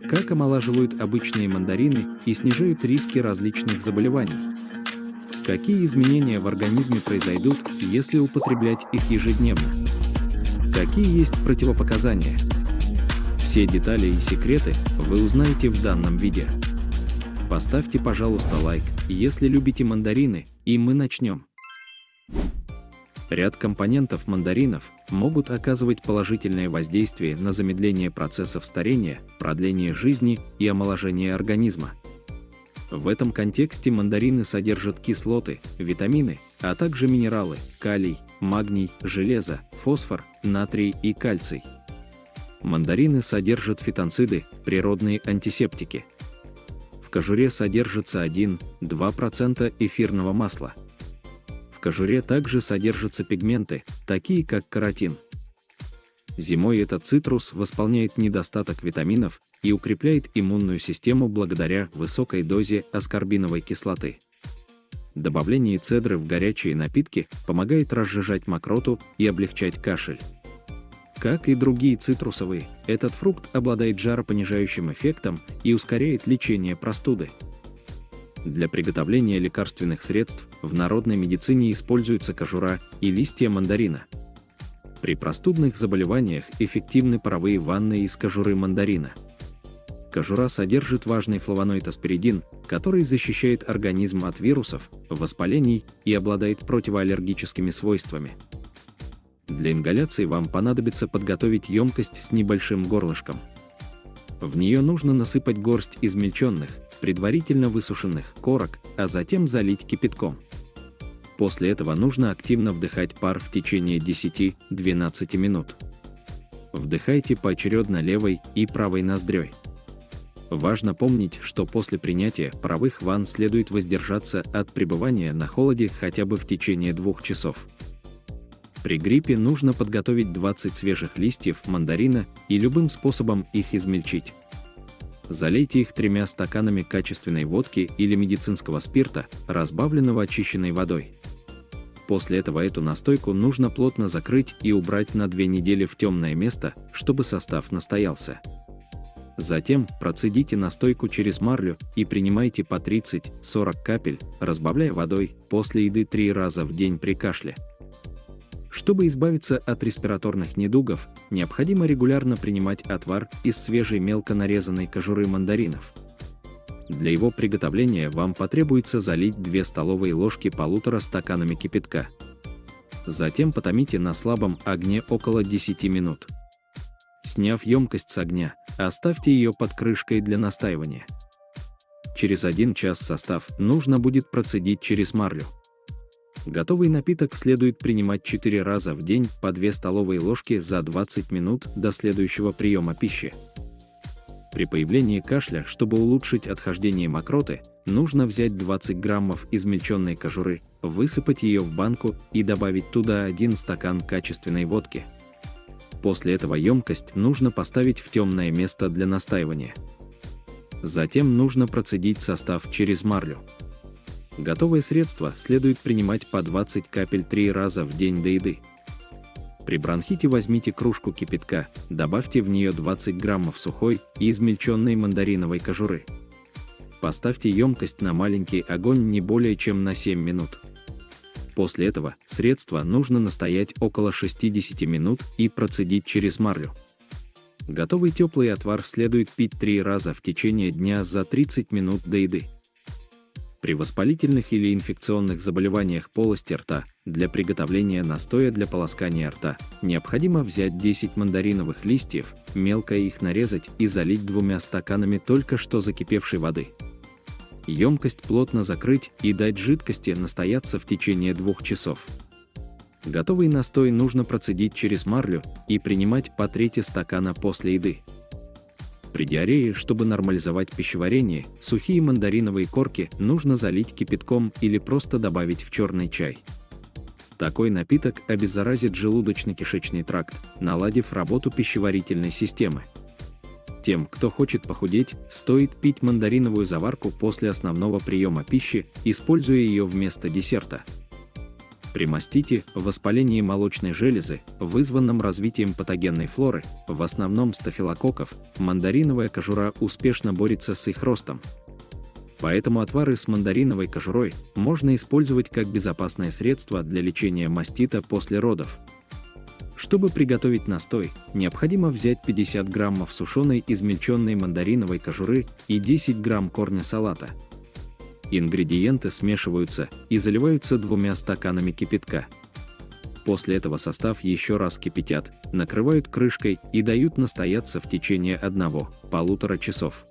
Как омолаживают обычные мандарины и снижают риски различных заболеваний? Какие изменения в организме произойдут, если употреблять их ежедневно? Какие есть противопоказания? Все детали и секреты вы узнаете в данном видео. Поставьте, пожалуйста, лайк, если любите мандарины, и мы начнем. Ряд компонентов мандаринов могут оказывать положительное воздействие на замедление процессов старения, продление жизни и омоложение организма. В этом контексте мандарины содержат кислоты, витамины, а также минералы – калий, магний, железо, фосфор, натрий и кальций. Мандарины содержат фитонциды – природные антисептики. В кожуре содержится 1–2% эфирного масла. В кожуре также содержатся пигменты, такие как каротин. Зимой этот цитрус восполняет недостаток витаминов и укрепляет иммунную систему благодаря высокой дозе аскорбиновой кислоты. Добавление цедры в горячие напитки помогает разжижать мокроту и облегчать кашель. Как и другие цитрусовые, этот фрукт обладает жаропонижающим эффектом и ускоряет лечение простуды. Для приготовления лекарственных средств в народной медицине используются кожура и листья мандарина. При простудных заболеваниях эффективны паровые ванны из кожуры мандарина. Кожура содержит важный флавоноид асперидин, который защищает организм от вирусов, воспалений и обладает противоаллергическими свойствами. Для ингаляции вам понадобится подготовить емкость с небольшим горлышком. В нее нужно насыпать горсть измельченных, предварительно высушенных корок, а затем залить кипятком. После этого нужно активно вдыхать пар в течение 10–12 минут. Вдыхайте поочередно левой и правой ноздрёй. Важно помнить, что после принятия паровых ванн следует воздержаться от пребывания на холоде хотя бы в течение 2 часов. При гриппе нужно подготовить 20 свежих листьев мандарина и любым способом их измельчить. Залейте их 3 стаканами качественной водки или медицинского спирта, разбавленного очищенной водой. После этого эту настойку нужно плотно закрыть и убрать на 2 недели в темное место, чтобы состав настоялся. Затем процедите настойку через марлю и принимайте по 30–40 капель, разбавляя водой, после еды 3 раза в день при кашле. Чтобы избавиться от респираторных недугов, необходимо регулярно принимать отвар из свежей мелко нарезанной кожуры мандаринов. Для его приготовления вам потребуется залить 2 столовые ложки 1,5 стаканами кипятка. Затем потомите на слабом огне около 10 минут. Сняв емкость с огня, оставьте ее под крышкой для настаивания. Через 1 час состав нужно будет процедить через марлю. Готовый напиток следует принимать 4 раза в день по 2 столовые ложки за 20 минут до следующего приема пищи. При появлении кашля, чтобы улучшить отхождение мокроты, нужно взять 20 граммов измельченной кожуры, высыпать ее в банку и добавить туда 1 стакан качественной водки. После этого емкость нужно поставить в темное место для настаивания. Затем нужно процедить состав через марлю. Готовое средство следует принимать по 20 капель 3 раза в день до еды. При бронхите возьмите кружку кипятка, добавьте в нее 20 граммов сухой и измельченной мандариновой кожуры. Поставьте емкость на маленький огонь не более чем на 7 минут. После этого средство нужно настоять около 60 минут и процедить через марлю. Готовый теплый отвар следует пить 3 раза в течение дня за 30 минут до еды. При воспалительных или инфекционных заболеваниях полости рта для приготовления настоя для полоскания рта необходимо взять 10 мандариновых листьев, мелко их нарезать и залить 2 стаканами только что закипевшей воды. Емкость плотно закрыть и дать жидкости настояться в течение 2 часов. Готовый настой нужно процедить через марлю и принимать по 1/3 стакана после еды. При диарее, чтобы нормализовать пищеварение, сухие мандариновые корки нужно залить кипятком или просто добавить в черный чай. Такой напиток обеззаразит желудочно-кишечный тракт, наладив работу пищеварительной системы. Тем, кто хочет похудеть, стоит пить мандариновую заварку после основного приема пищи, используя ее вместо десерта. При мастите, воспалении молочной железы, вызванном развитием патогенной флоры, в основном стафилококков, мандариновая кожура успешно борется с их ростом. Поэтому отвары с мандариновой кожурой можно использовать как безопасное средство для лечения мастита после родов. Чтобы приготовить настой, необходимо взять 50 граммов сушеной измельченной мандариновой кожуры и 10 грамм корня салата. Ингредиенты смешиваются и заливаются 2 стаканами кипятка. После этого состав еще раз кипятят, накрывают крышкой и дают настояться в течение 1–1,5 часов.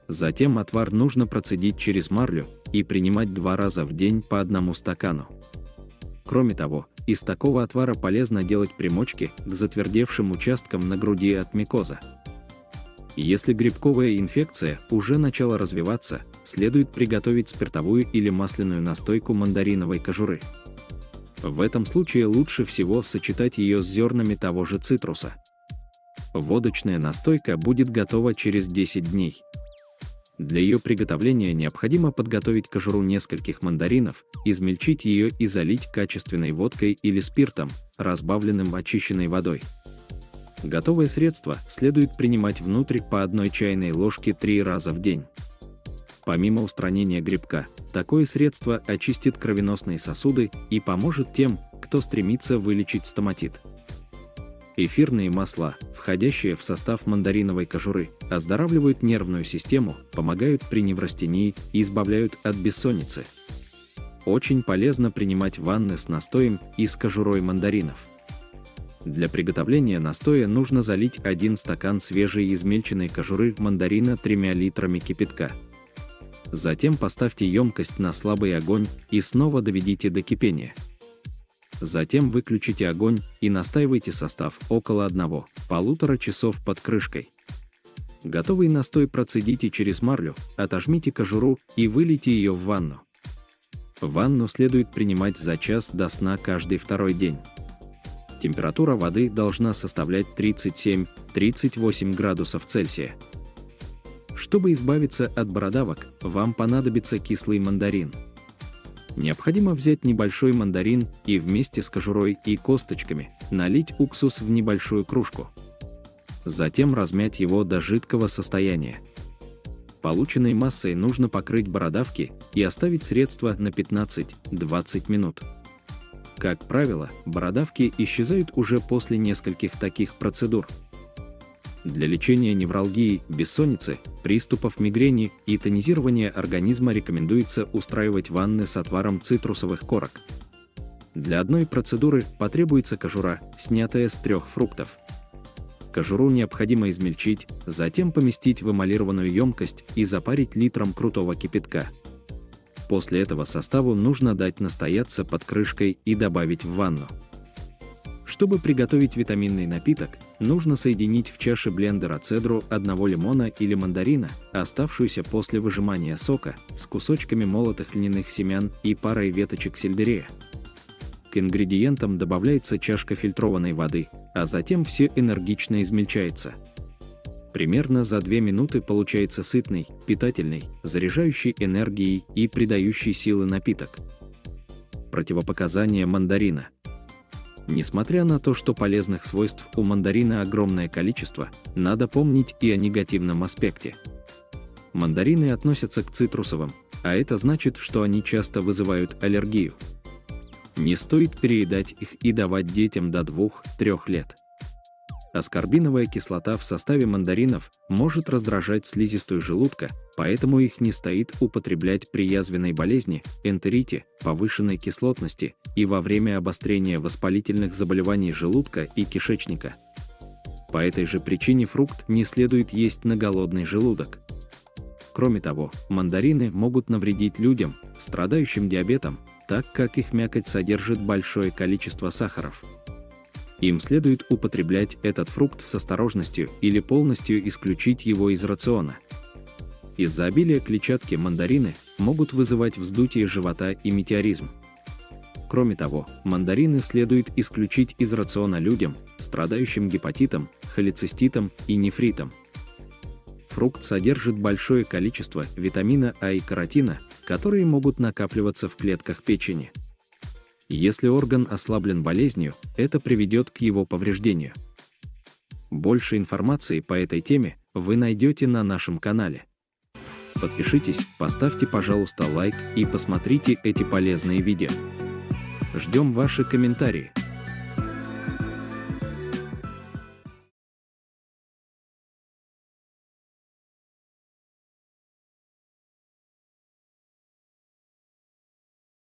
Затем отвар нужно процедить через марлю и принимать 2 раза в день по 1 стакану. Кроме того, из такого отвара полезно делать примочки к затвердевшим участкам на груди от микоза. Если грибковая инфекция уже начала развиваться, следует приготовить спиртовую или масляную настойку мандариновой кожуры. В этом случае лучше всего сочетать ее с зернами того же цитруса. Водочная настойка будет готова через 10 дней. Для ее приготовления необходимо подготовить кожуру нескольких мандаринов, измельчить ее и залить качественной водкой или спиртом, разбавленным очищенной водой. Готовое средство следует принимать внутрь по 1 чайной ложке 3 раза в день. Помимо устранения грибка, такое средство очистит кровеносные сосуды и поможет тем, кто стремится вылечить стоматит. Эфирные масла, входящие в состав мандариновой кожуры, оздоравливают нервную систему, помогают при неврастении и избавляют от бессонницы. Очень полезно принимать ванны с настоем и с кожурой мандаринов. Для приготовления настоя нужно залить 1 стакан свежей измельченной кожуры мандарина 3 литрами кипятка. Затем поставьте емкость на слабый огонь и снова доведите до кипения. Затем выключите огонь и настаивайте состав около 1–1,5 часов под крышкой. Готовый настой процедите через марлю, отожмите кожуру и вылейте ее в ванну. Ванну следует принимать за час до сна каждый 2-й день. Температура воды должна составлять 37–38 градусов Цельсия. Чтобы избавиться от бородавок, вам понадобится кислый мандарин. Необходимо взять небольшой мандарин и вместе с кожурой и косточками налить уксус в небольшую кружку. Затем размять его до жидкого состояния. Полученной массой нужно покрыть бородавки и оставить средство на 15–20 минут. Как правило, бородавки исчезают уже после нескольких таких процедур. Для лечения невралгии, бессонницы, приступов мигрени и тонизирования организма рекомендуется устраивать ванны с отваром цитрусовых корок. Для одной процедуры потребуется кожура, снятая с 3 фруктов. Кожуру необходимо измельчить, затем поместить в эмалированную емкость и запарить литром крутого кипятка. После этого составу нужно дать настояться под крышкой и добавить в ванну. Чтобы приготовить витаминный напиток, нужно соединить в чаше блендера цедру 1 лимона или мандарина, оставшуюся после выжимания сока, с кусочками молотых льняных семян и парой веточек сельдерея. К ингредиентам добавляется чашка фильтрованной воды, а затем все энергично измельчается. Примерно за 2 минуты получается сытный, питательный, заряжающий энергией и придающий силы напиток. Противопоказания мандарина. Несмотря на то, что полезных свойств у мандарина огромное количество, надо помнить и о негативном аспекте. Мандарины относятся к цитрусовым, а это значит, что они часто вызывают аллергию. Не стоит переедать их и давать детям до 2–3 лет. Аскорбиновая кислота в составе мандаринов может раздражать слизистую желудка, поэтому их не стоит употреблять при язвенной болезни, энтерите, повышенной кислотности и во время обострения воспалительных заболеваний желудка и кишечника. По этой же причине фрукт не следует есть на голодный желудок. Кроме того, мандарины могут навредить людям, страдающим диабетом, так как их мякоть содержит большое количество сахаров. Им следует употреблять этот фрукт с осторожностью или полностью исключить его из рациона. Из-за обилия клетчатки мандарины могут вызывать вздутие живота и метеоризм. Кроме того, мандарины следует исключить из рациона людям, страдающим гепатитом, холециститом и нефритом. Фрукт содержит большое количество витамина А и каротина, которые могут накапливаться в клетках печени. Если орган ослаблен болезнью, это приведет к его повреждению. Больше информации по этой теме вы найдете на нашем канале. Подпишитесь, поставьте, пожалуйста, лайк и посмотрите эти полезные видео. Ждем ваши комментарии.